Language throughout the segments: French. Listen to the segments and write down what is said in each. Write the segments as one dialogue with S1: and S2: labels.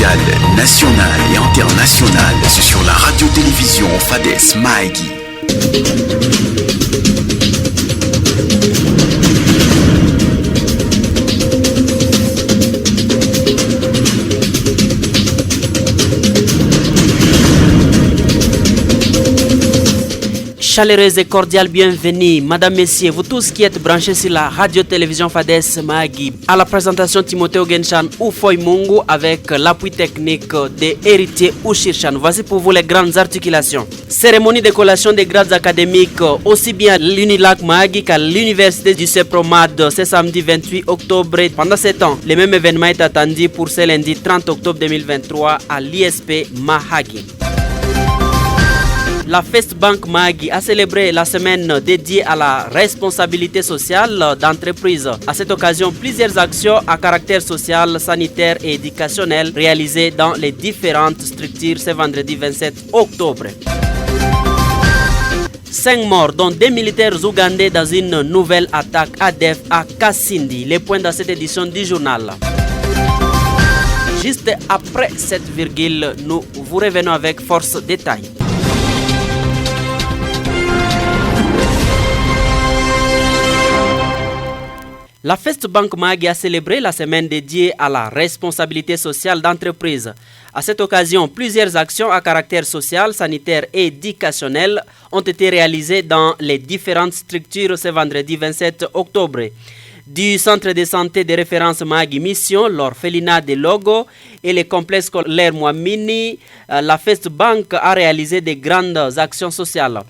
S1: locale, nationale et internationale, c'est sur la radio-télévision Fades Mahagi.
S2: Chaleureuse et cordiale bienvenue, Madame, Messieurs, vous tous qui êtes branchés sur la radio-télévision Fades Mahagi. À la présentation, Timothée Ogenchan Oufoy Mungu avec l'appui technique des héritiers Ouchirchan. Voici pour vous les grandes articulations. Cérémonie de collation des grades académiques aussi bien à l'Unilac Mahagi qu'à l'Université du CEPROMAD ce samedi 28 octobre. Pendant 7 ans, le même événement est attendu pour ce lundi 30 octobre 2023 à l'ISP Mahagi. La First Bank Mahagi a célébré la semaine dédiée à la responsabilité sociale d'entreprise. À cette occasion, plusieurs actions à caractère social, sanitaire et éducationnel réalisées dans les différentes structures ce vendredi 27 octobre. 5 morts, dont 2 militaires ougandais dans une nouvelle attaque ADF à Kassindi. Les points dans cette édition du journal. Juste après cette virgule, nous vous revenons avec force détail. La First Bank Mahagi a célébré la semaine dédiée à la responsabilité sociale d'entreprise. À cette occasion, plusieurs actions à caractère social, sanitaire et éducationnel ont été réalisées dans les différentes structures ce vendredi 27 octobre. Du centre de santé de référence Mahagi Mission, l'orphelinat de Logo et les complexes scolaires Mouamini, la First Bank a réalisé de grandes actions sociales.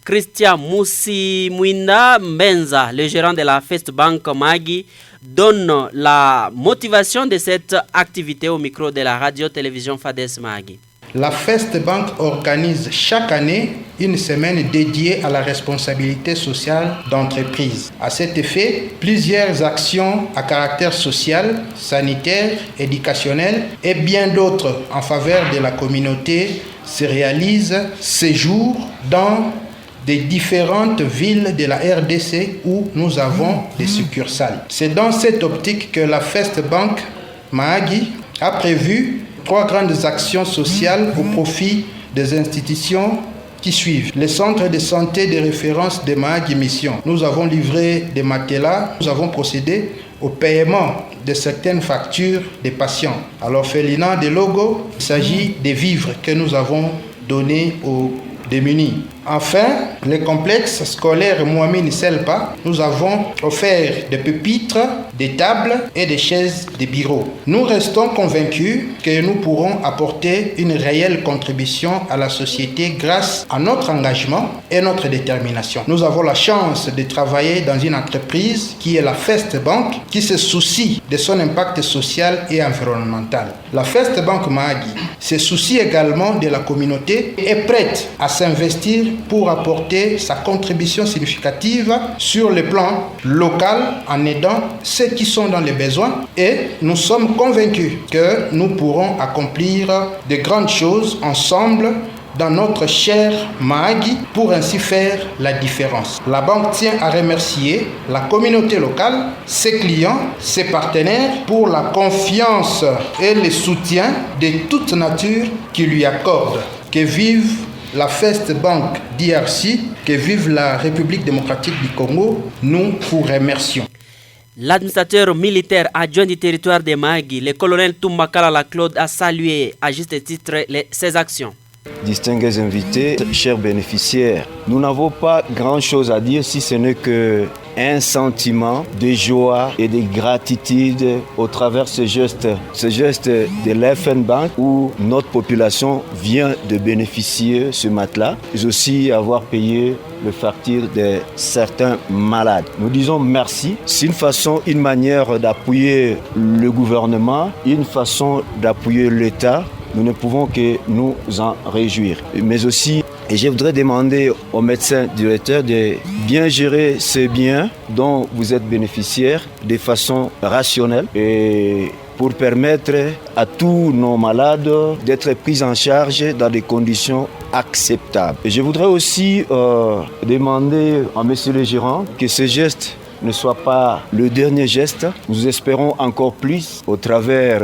S2: Christian Moussi Mouinda Mbenza, le gérant de la First Bank Mahagi, donne la motivation de cette activité au micro de la radio-télévision Fades Mahagi.
S3: La First Bank organise chaque année une semaine dédiée à la responsabilité sociale d'entreprise. À cet effet, plusieurs actions à caractère social, sanitaire, éducationnel et bien d'autres en faveur de la communauté se réalisent ces jours dans des différentes villes de la RDC où nous avons des succursales. C'est dans cette optique que la First Bank Mahagi a prévu 3 grandes actions sociales au profit des institutions qui suivent. Les centres de santé de référence de Mahagi Mission. Nous avons livré des matelas, nous avons procédé au paiement de certaines factures des patients. À l'orphelinat de Logo, il s'agit des vivres que nous avons donnés aux démunis. Enfin, les complexes scolaires Mouamini Selpa, nous avons offert des pupitres, des tables et des chaises de bureau. Nous restons convaincus que nous pourrons apporter une réelle contribution à la société grâce à notre engagement et notre détermination. Nous avons la chance de travailler dans une entreprise qui est la First Bank, qui se soucie de son impact social et environnemental. La First Bank Mahagi se soucie également de la communauté et est prête à s'investir pour apporter sa contribution significative sur le plan local en aidant ceux qui sont dans les besoins, et nous sommes convaincus que nous pourrons accomplir de grandes choses ensemble dans notre cher Mahagi pour ainsi faire la différence. La banque tient à remercier la communauté locale, ses clients, ses partenaires pour la confiance et le soutien de toute nature qu'ils lui accordent. Que vive la First Bank DRC, que vive la République démocratique du Congo, nous vous remercions.
S2: L'administrateur militaire adjoint du territoire de Mahagi, le colonel Toumbakala Claude, a salué à juste titre ses actions.
S4: Distingués invités, chers bénéficiaires, nous n'avons pas grand-chose à dire si ce n'est qu'un sentiment de joie et de gratitude au travers ce geste de l'FN Bank où notre population vient de bénéficier ce matelas, mais aussi avoir payé le facture de certains malades. Nous disons merci. C'est une manière d'appuyer le gouvernement, une façon d'appuyer l'État. Nous ne pouvons que nous en réjouir. Mais aussi, et je voudrais demander aux médecins directeurs de bien gérer ces biens dont vous êtes bénéficiaires de façon rationnelle et pour permettre à tous nos malades d'être pris en charge dans des conditions acceptables. Et je voudrais aussi demander à monsieur le gérant que ce geste ne soit pas le dernier geste. Nous espérons encore plus au travers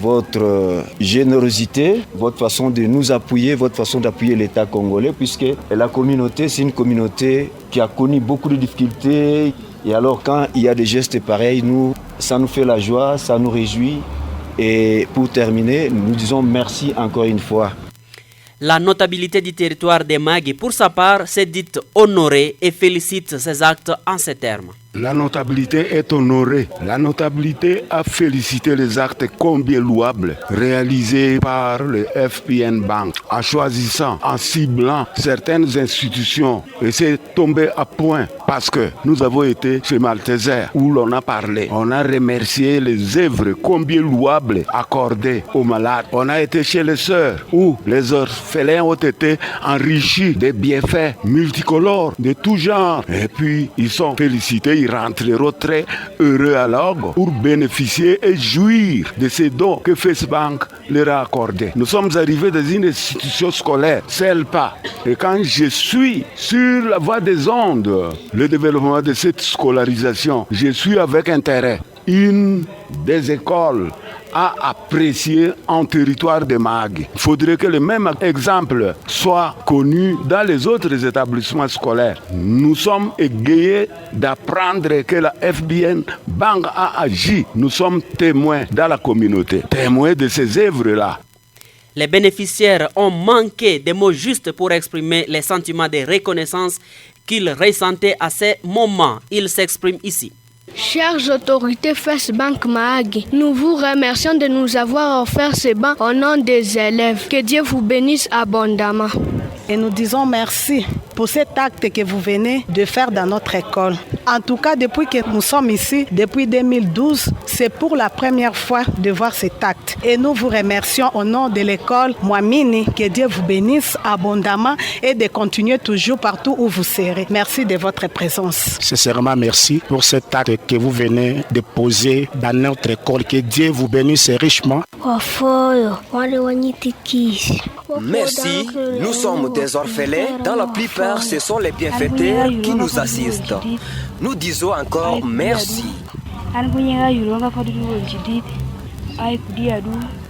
S4: votre générosité, votre façon de nous appuyer, votre façon d'appuyer l'État congolais, puisque la communauté, c'est une communauté qui a connu beaucoup de difficultés. Et alors quand il y a des gestes pareils, ça nous fait la joie, ça nous réjouit. Et pour terminer, nous disons merci encore une fois.
S2: La notabilité du territoire des Magui, pour sa part, s'est dite honorée et félicite ses actes en ces termes.
S5: La notabilité est honorée. La notabilité a félicité les actes combien louables réalisés par le FBN Bank en choisissant, en ciblant certaines institutions. Et c'est tombé à point parce que nous avons été chez Malteser où l'on a parlé. On a remercié les œuvres combien louables accordées aux malades. On a été chez les sœurs où les orphelins ont été enrichis des bienfaits multicolores de tout genre. Et puis ils sont félicités. Ils rentreront très heureux alors pour bénéficier et jouir de ces dons que FaceBank leur a accordés. Nous sommes arrivés dans une institution scolaire, CELPA. Et quand je suis sur la voie des ondes, le développement de cette scolarisation, je suis avec intérêt. Une des écoles à apprécier en territoire de Magui. Il faudrait que le même exemple soit connu dans les autres établissements scolaires. Nous sommes égayés d'apprendre que la FBN Bank a agi. Nous sommes témoins dans la communauté, témoins de ces œuvres-là.
S2: Les bénéficiaires ont manqué des mots justes pour exprimer les sentiments de reconnaissance qu'ils ressentaient à ces moments. Ils s'expriment ici.
S6: Chères autorités FaceBank Magui, nous vous remercions de nous avoir offert ces bancs au nom des élèves. Que Dieu vous bénisse abondamment.
S7: Et nous disons merci pour cet acte que vous venez de faire dans notre école. En tout cas, depuis que nous sommes ici, depuis 2012, c'est pour la première fois de voir cet acte. Et nous vous remercions au nom de l'école Mwamini. Que Dieu vous bénisse abondamment et de continuer toujours partout où vous serez. Merci de votre présence.
S8: Sincèrement, merci pour cet acte que vous venez de poser dans notre école. Que Dieu vous bénisse richement.
S9: Merci, nous sommes des orphelins. Dans la plupart, ce sont les bienfaiteurs qui nous assistent. Nous disons encore merci.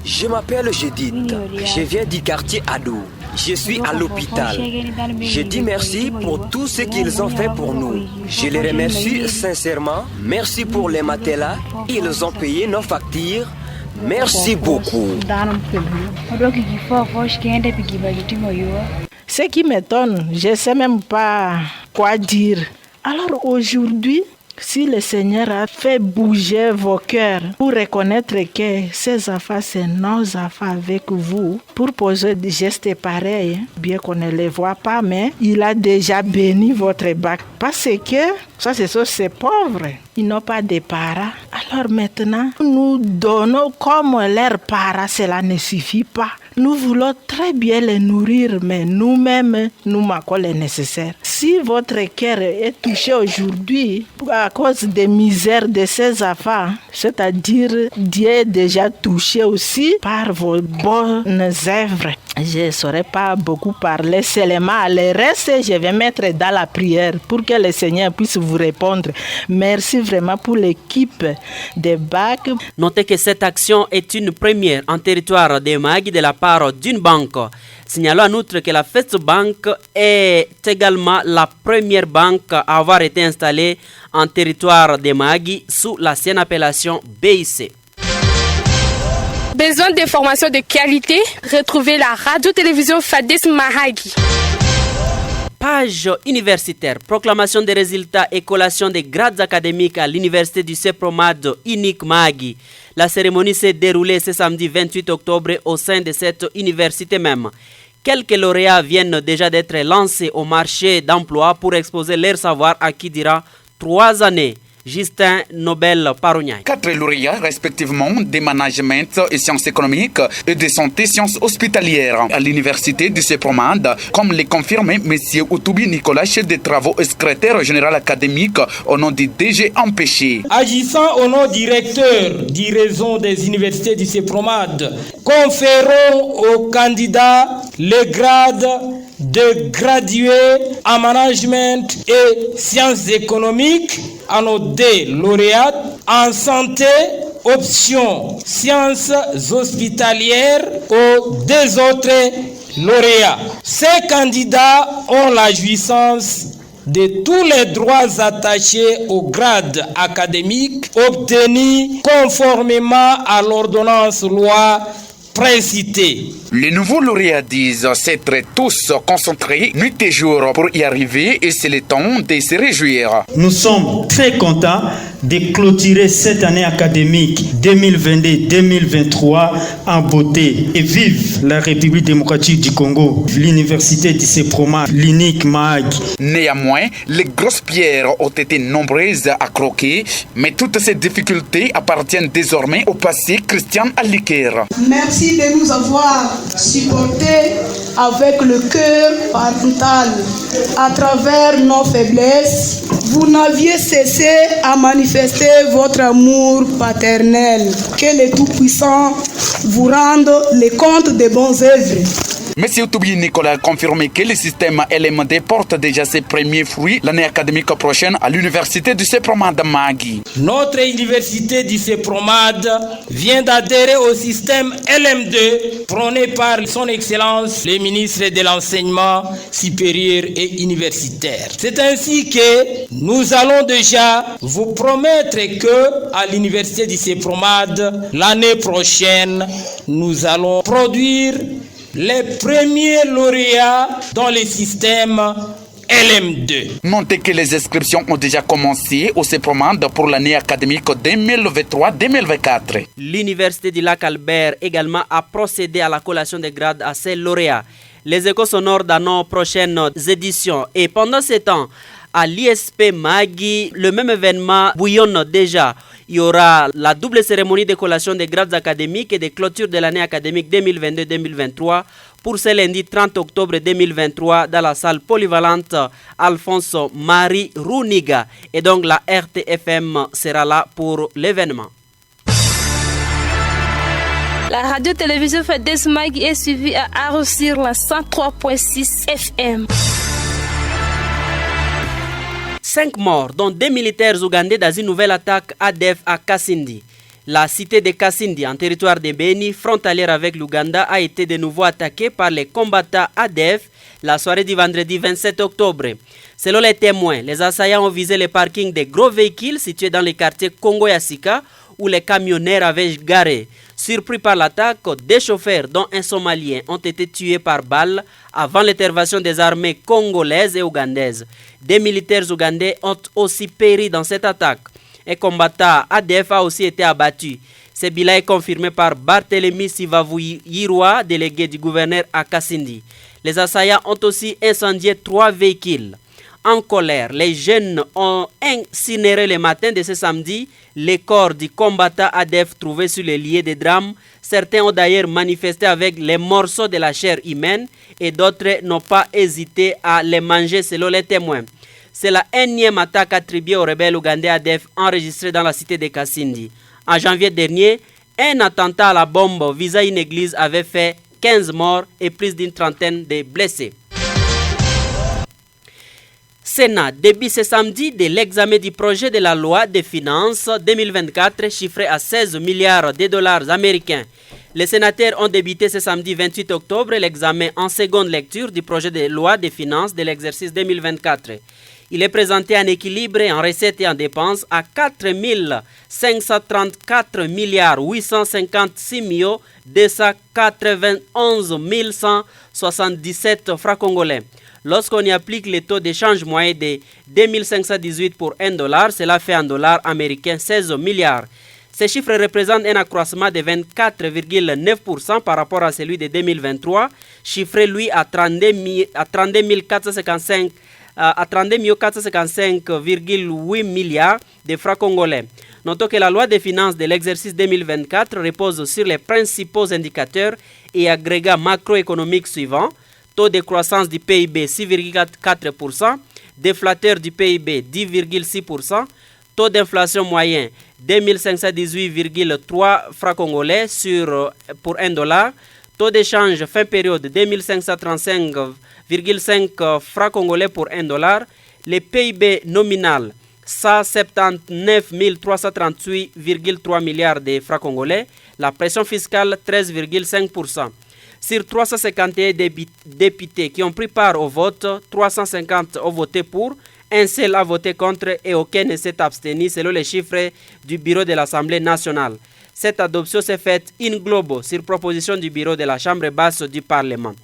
S9: Je m'appelle Judith. Je viens du quartier Adou. Je suis à l'hôpital. Je dis merci pour tout ce qu'ils ont fait pour nous. Je les remercie sincèrement. Merci pour les matelas. Ils ont payé nos factures. Merci beaucoup.
S7: Ce qui m'étonne, je ne sais même pas quoi dire. Alors aujourd'hui, si le Seigneur a fait bouger vos cœurs pour reconnaître que ces affaires, c'est nos affaires avec vous, pour poser des gestes pareils, bien qu'on ne les voit pas, mais il a déjà béni votre bac. Parce que ça, c'est ça, ces pauvres, ils n'ont pas de parents. Alors maintenant, nous donnons comme leurs parents, cela ne suffit pas. Nous voulons très bien les nourrir, mais nous-mêmes, nous manquons le nécessaire. Si votre cœur est touché aujourd'hui à cause des misères de ces enfants, c'est-à-dire Dieu est déjà touché aussi par vos bonnes œuvres. Je ne saurais pas beaucoup parler, seulement le reste, je vais mettre dans la prière pour que le Seigneur puisse vous répondre. Merci vraiment pour l'équipe de BAC.
S2: Notez que cette action est une première en territoire des Magui de la part d'une banque. Signalons en outre que la FaceBank est également la première banque à avoir été installée en territoire des Magui sous l'ancienne appellation BIC.
S10: Besoin d'informations de qualité? Retrouvez la radio-télévision FADES Mahagi.
S2: Page universitaire, proclamation des résultats et collation des grades académiques à l'université du CEPROMAD Unique Mahagi. La cérémonie s'est déroulée ce samedi 28 octobre au sein de cette université même. Quelques lauréats viennent déjà d'être lancés au marché d'emploi pour exposer leur savoir acquis durant 3 années. Justin Nobel Parouniaï.
S11: 4 lauréats respectivement des management et sciences économiques et de santé sciences hospitalières à l'université du CEPROMAD, comme le confirme M. Outoubi Nicolas, chef des travaux et secrétaire général académique au nom du DG Empêché.
S12: Agissant au nom du recteur du réseau des universités du CEPROMAD, conférons aux candidats le grade de gradué en management et sciences économiques à nos 2 lauréats en santé option sciences hospitalières aux 2 autres lauréats. Ces candidats ont la jouissance de tous les droits attachés au grade académique obtenus conformément à l'ordonnance loi précitée.
S11: Les nouveaux lauréats disent s'être tous concentrés nuit et jour pour y arriver et c'est le temps de se réjouir.
S13: Nous sommes très contents de clôturer cette année académique 2022-2023 en beauté. Et vive la République démocratique du Congo, l'université du CEPROMA, l'unique MAG.
S11: Néanmoins, les grosses pierres ont été nombreuses à croquer, mais toutes ces difficultés appartiennent désormais au passé. Christian Aliker.
S14: Merci de nous avoir supportés avec le cœur parental. À travers nos faiblesses, vous n'aviez cessé à manifester votre amour paternel. Que le Tout-Puissant vous rende les comptes des bonnes œuvres.
S11: Monsieur Toubi Nicolas a confirmé que le système LMD porte déjà ses premiers fruits l'année académique prochaine à l'université du CEPROMAD Magui.
S12: Notre université du CEPROMAD vient d'adhérer au système LM2 prôné par son Excellence le ministre de l'Enseignement supérieur et universitaire. C'est ainsi que nous allons déjà vous promettre que à l'université du CEPROMAD l'année prochaine, nous allons produire les premiers lauréats dans le système LM2.
S11: Notez que les inscriptions ont déjà commencé au CEPROMAD pour l'année académique 2023-2024.
S2: L'Université du Lac-Albert également a procédé à la collation des grades à ses lauréats. Les échos sonores dans nos prochaines éditions. Et pendant ce temps, à l'ISP Magui, le même événement bouillonne déjà. Il y aura la double cérémonie de collation des grades académiques et de clôture de l'année académique 2022-2023 pour ce lundi 30 octobre 2023 dans la salle polyvalente Alphonse Marie Rouniga. Et donc la RTFM sera là pour l'événement.
S10: La radio-télévision FADES Magui est suivie à Arrosir la 103.6 FM.
S2: 5 morts, dont 2 militaires ougandais dans une nouvelle attaque ADF à Kasindi. La cité de Kasindi, en territoire de Beni, frontalière avec l'Ouganda, a été de nouveau attaquée par les combattants ADF la soirée du vendredi 27 octobre. Selon les témoins, les assaillants ont visé le parking des gros véhicules situés dans le quartier Kongo-Yassika où les camionneurs avaient garé. Surpris par l'attaque, 2 chauffeurs, dont un Somalien, ont été tués par balle avant l'intervention des armées congolaises et ougandaises. 2 militaires ougandais ont aussi péri dans cette attaque. Un combattant ADF a aussi été abattu. Ce bilan est confirmé par Barthélemy Sivavou Yirwa, délégué du gouverneur à Kasindi. Les assaillants ont aussi incendié 3 véhicules. En colère, les jeunes ont incinéré le matin de ce samedi les corps du combattant ADF trouvés sur les lieux de drame. Certains ont d'ailleurs manifesté avec les morceaux de la chair humaine et d'autres n'ont pas hésité à les manger selon les témoins. C'est la énième attaque attribuée aux rebelles ougandais ADF enregistrée dans la cité de Kasindi. En janvier dernier, un attentat à la bombe visant une église avait fait 15 morts et plus d'une trentaine de blessés. Sénat débute ce samedi de l'examen du projet de la loi des finances 2024 chiffré à 16 milliards de dollars américains. Les sénateurs ont débuté ce samedi 28 octobre l'examen en seconde lecture du projet de loi des finances de l'exercice 2024. Il est présenté en équilibre en recettes et en dépenses à 4 534 milliards 856 291 177 francs congolais. Lorsqu'on y applique le taux d'échange moyen de 2518 pour $1, cela fait en dollars américains 16 milliards. Ces chiffres représentent un accroissement de 24,9% par rapport à celui de 2023, chiffré lui à 32 455,8 milliards de francs congolais. Notons que la loi des finances de l'exercice 2024 repose sur les principaux indicateurs et agrégats macroéconomiques suivants: taux de croissance du PIB 6,4%, déflateur du PIB 10,6%, taux d'inflation moyen 2518,3 francs congolais pour $1, taux d'échange fin période 2535,5 francs congolais pour $1, le PIB nominal 179 338,3 milliards de francs congolais. La pression fiscale 13,5%. Sur 351 députés qui ont pris part au vote, 350 ont voté pour, un seul a voté contre et aucun ne s'est abstenu selon les chiffres du bureau de l'Assemblée nationale. Cette adoption s'est faite in globo sur proposition du bureau de la Chambre basse du Parlement.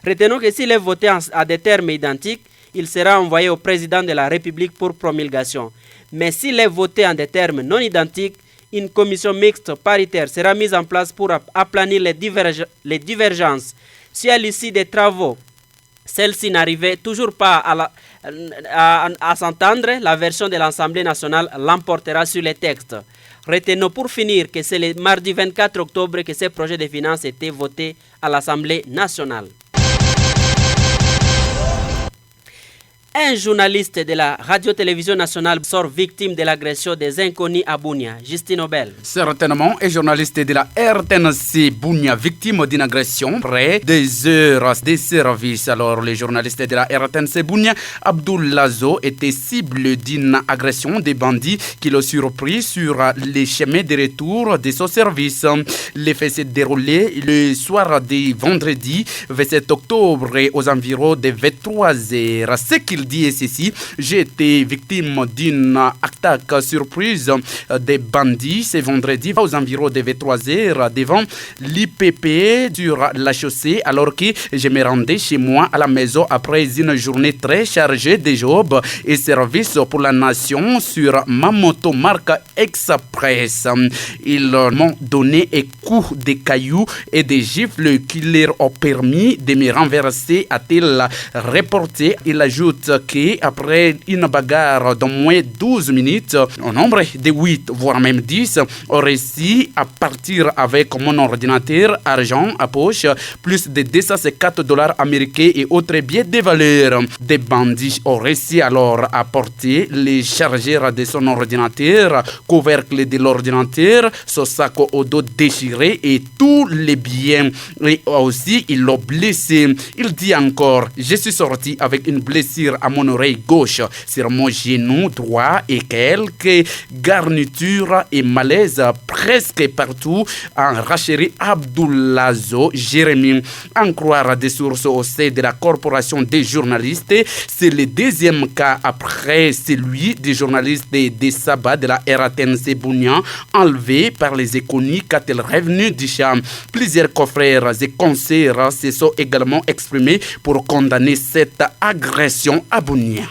S2: Retenons que s'il est voté à des termes identiques, il sera envoyé au président de la République pour promulgation. Mais s'il est voté en des termes non identiques, une commission mixte paritaire sera mise en place pour aplanir les divergences. Si à l'issue des travaux, celle-ci n'arrivait toujours pas à s'entendre, la version de l'Assemblée nationale l'emportera sur les textes. Retenons pour finir que c'est le mardi 24 octobre que ces projets de finances étaient votés à l'Assemblée nationale. Un journaliste de la radio-télévision nationale sort victime de l'agression des inconnus à Bunia. Justine Obel.
S11: Certainement, un journaliste de la RTNC Bunia, victime d'une agression près des heures de service. Alors, le journaliste de la RTNC Bunia, Abdoulazo, était cible d'une agression des bandits qui l'ont surpris sur les chemins de retour de son service. Les faits s'est déroulé le soir de vendredi 27 octobre aux environs de 23h. Ce qu'il dit est ceci: j'ai été victime d'une attaque surprise des bandits ce vendredi aux environs de 23h devant l'IPP sur la chaussée alors que je me rendais chez moi à la maison après une journée très chargée de job et services pour la nation sur ma moto marque Express. Ils m'ont donné un coup de cailloux et des gifles qui leur ont permis de me renverser, a-t-il reporté. Il ajoute qu'après une bagarre d'au moins 12 minutes, au nombre de 8 voire même 10 ont réussi à partir avec mon ordinateur, argent à poche, plus de $204 américains et autres biens de valeur. Des bandits ont réussi alors à porter les chargeurs de son ordinateur, couvercle de l'ordinateur, son sac au dos déchiré et tous les biens. Et aussi, ils l'ont blessé. Il dit encore: je suis sorti avec une blessure à mon oreille gauche, sur mon genou droit et quelques garnitures et malaise presque partout. En Racheri Abdoulazo Jérémy, en croire des sources au sein de la corporation des journalistes, c'est le deuxième cas après celui des journalistes de Saba de la RTNC Bunia enlevé par les inconnus quand elle est revenue du champ. Plusieurs confrères et conseillers se sont également exprimés pour condamner cette agression à Bunia.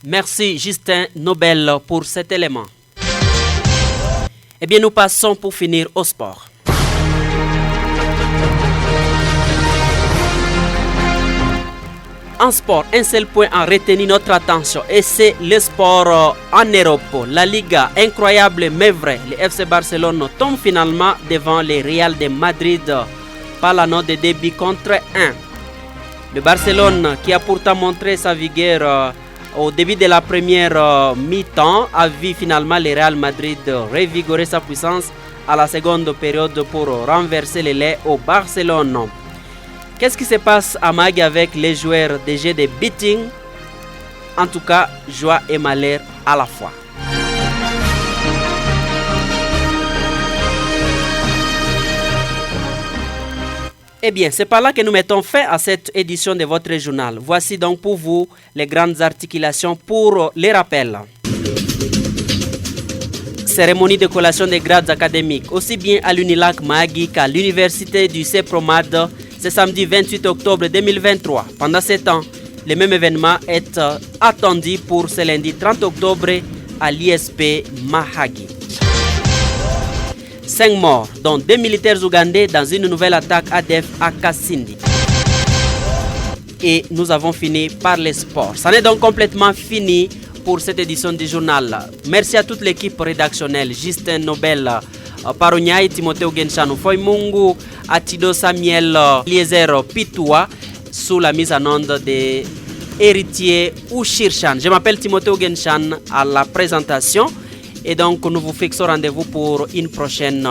S2: Merci Justin Nobel pour cet élément. Eh bien, nous passons pour finir au sport. En sport, un seul point a retenu notre attention et c'est le sport en Europe. La Liga, incroyable mais vrai, le FC Barcelone tombe finalement devant le Real de Madrid par la note de début contre 1. Le Barcelone, qui a pourtant montré sa vigueur au début de la première mi-temps, a vu finalement le Real Madrid revigorer sa puissance à la seconde période pour renverser les laits au Barcelone. Qu'est-ce qui se passe à Magui avec les joueurs des jeux de beating? En tout cas, joie et malheur à la fois. Eh bien, c'est par là que nous mettons fin à cette édition de votre journal. Voici donc pour vous les grandes articulations pour les rappels. Cérémonie de collation des grades académiques, aussi bien à l'Unilac Magui qu'à l'Université du CEPROMAD, c'est samedi 28 octobre 2023. Pendant ce temps, le même événement est attendu pour ce lundi 30 octobre à l'ISP Mahagi. 5 morts, dont 2 militaires ougandais dans une nouvelle attaque ADF à Kasindi. Et nous avons fini par les sports. Ça n'est donc complètement fini pour cette édition du journal. Merci à toute l'équipe rédactionnelle, Justin Nobel, Paronyai, Timothée Genchanu, Foy Mungu, Atido Samuel, Eliezer Pitoua, sous la mise en onde de Héritier Ouchirshan. Je m'appelle Timothée Genchan à la présentation. Et donc, nous vous fixons rendez-vous pour une prochaine